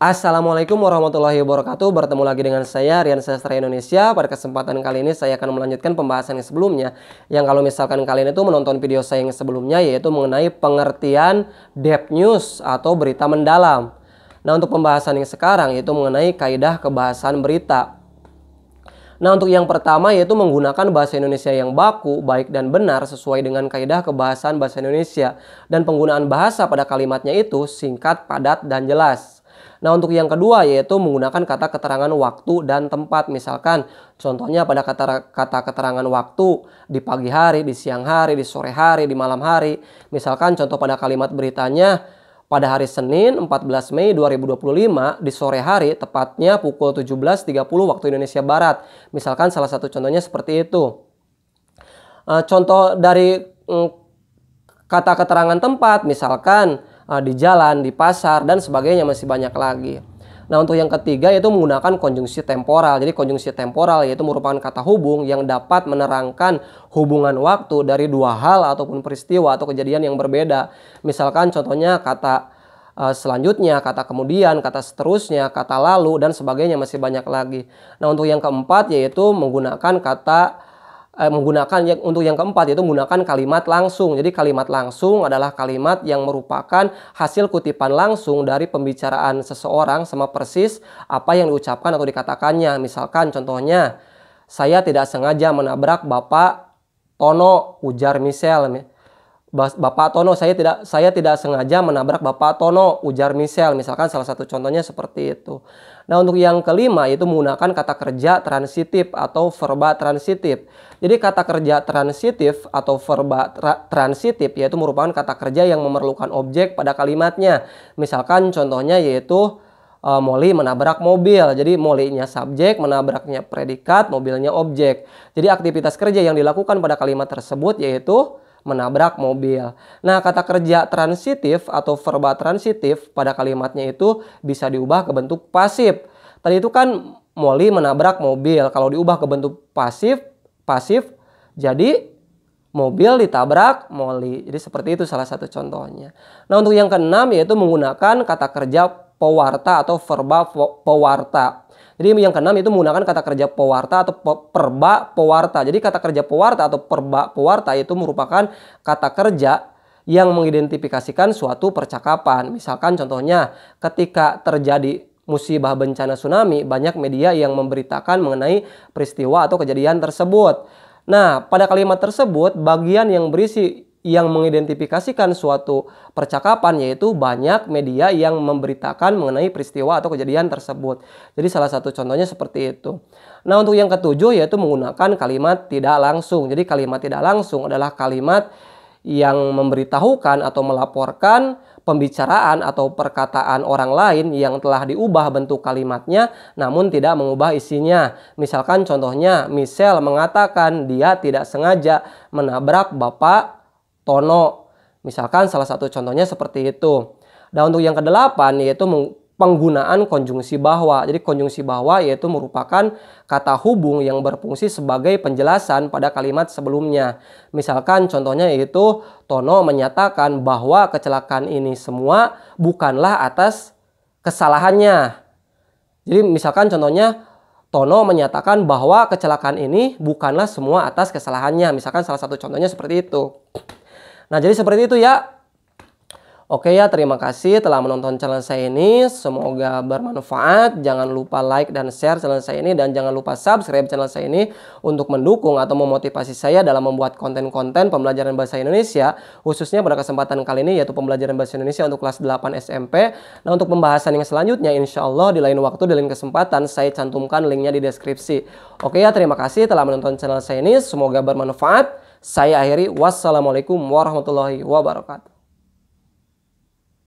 Assalamualaikum warahmatullahi wabarakatuh. Bertemu lagi dengan saya Rian Sastra Indonesia. Pada kesempatan kali ini saya akan melanjutkan pembahasan yang sebelumnya. Yang kalau misalkan kalian itu menonton video saya yang sebelumnya, yaitu mengenai pengertian depth news atau berita mendalam. Nah, untuk pembahasan yang sekarang yaitu mengenai kaidah kebahasan berita. Nah, untuk yang pertama yaitu menggunakan bahasa Indonesia yang baku, baik dan benar sesuai dengan kaidah kebahasan bahasa Indonesia. Dan penggunaan bahasa pada kalimatnya itu singkat, padat, dan jelas. Nah, untuk yang kedua yaitu menggunakan kata keterangan waktu dan tempat. Misalkan contohnya pada kata keterangan waktu di pagi hari, di siang hari, di sore hari, di malam hari. Misalkan contoh pada kalimat beritanya pada hari Senin 14 Mei 2025 di sore hari tepatnya pukul 17.30 waktu Indonesia Barat. Misalkan salah satu contohnya seperti itu. Contoh dari kata keterangan tempat misalkan di jalan, di pasar, dan sebagainya, masih banyak lagi. Nah, untuk yang ketiga yaitu menggunakan konjungsi temporal. Jadi konjungsi temporal yaitu merupakan kata hubung yang dapat menerangkan hubungan waktu dari dua hal ataupun peristiwa atau kejadian yang berbeda. Misalkan contohnya kata selanjutnya, kata kemudian, kata seterusnya, kata lalu, dan sebagainya, masih banyak lagi. Nah, untuk yang keempat yaitu menggunakan untuk yang keempat yaitu menggunakan kalimat langsung. Jadi kalimat langsung adalah kalimat yang merupakan hasil kutipan langsung dari pembicaraan seseorang sama persis apa yang diucapkan atau dikatakannya. Misalkan contohnya, saya tidak sengaja menabrak Bapak Tono, ujar Michelle. Bapak Tono, saya tidak sengaja menabrak Bapak Tono, ujar Michelle. Misalkan salah satu contohnya seperti itu. Nah, untuk yang kelima yaitu menggunakan kata kerja transitif atau verba transitif. Jadi kata kerja transitif atau verba transitif yaitu merupakan kata kerja yang memerlukan objek pada kalimatnya. Misalkan contohnya yaitu Molly menabrak mobil. Jadi Molly-nya subjek, menabraknya predikat, mobilnya objek. Jadi aktivitas kerja yang dilakukan pada kalimat tersebut yaitu menabrak mobil. Nah, kata kerja transitif atau verba transitif pada kalimatnya itu bisa diubah ke bentuk pasif. Tadi itu kan Molly menabrak mobil. Kalau diubah ke bentuk pasif jadi mobil ditabrak Molly. Jadi seperti itu salah satu contohnya. Nah, untuk yang keenam yaitu menggunakan kata kerja pewarta atau verba pewarta. Jadi yang keenam itu menggunakan kata kerja pewarta atau perba pewarta. Jadi kata kerja pewarta atau perba pewarta itu merupakan kata kerja yang mengidentifikasikan suatu percakapan. Misalkan contohnya ketika terjadi musibah bencana tsunami, banyak media yang memberitakan mengenai peristiwa atau kejadian tersebut. Nah, pada kalimat tersebut bagian yang berisi yang mengidentifikasikan suatu percakapan yaitu banyak media yang memberitakan mengenai peristiwa atau kejadian tersebut. Jadi salah satu contohnya seperti itu. Nah, untuk yang ketujuh yaitu menggunakan kalimat tidak langsung. Jadi kalimat tidak langsung adalah kalimat yang memberitahukan atau melaporkan pembicaraan atau perkataan orang lain yang telah diubah bentuk kalimatnya namun tidak mengubah isinya. Misalkan contohnya Michelle mengatakan dia tidak sengaja menabrak Bapak Tono. Misalkan salah satu contohnya seperti itu. Dan untuk yang kedelapan yaitu penggunaan konjungsi bahwa. Jadi konjungsi bahwa yaitu merupakan kata hubung yang berfungsi sebagai penjelasan pada kalimat sebelumnya. Misalkan contohnya yaitu Tono menyatakan bahwa kecelakaan ini semua bukanlah atas kesalahannya. Jadi misalkan contohnya Tono menyatakan bahwa kecelakaan ini bukanlah semua atas kesalahannya. Misalkan salah satu contohnya seperti itu. Nah, jadi seperti itu ya. Oke ya, terima kasih telah menonton channel saya ini. Semoga bermanfaat. Jangan lupa like dan share channel saya ini. Dan jangan lupa subscribe channel saya ini untuk mendukung atau memotivasi saya dalam membuat konten-konten pembelajaran bahasa Indonesia. Khususnya pada kesempatan kali ini yaitu pembelajaran bahasa Indonesia untuk kelas 8 SMP. Nah, untuk pembahasan yang selanjutnya insya Allah di lain waktu, di lain kesempatan saya cantumkan linknya di deskripsi. Oke ya, terima kasih telah menonton channel saya ini. Semoga bermanfaat. Saya akhiri. Wassalamualaikum warahmatullahi wabarakatuh.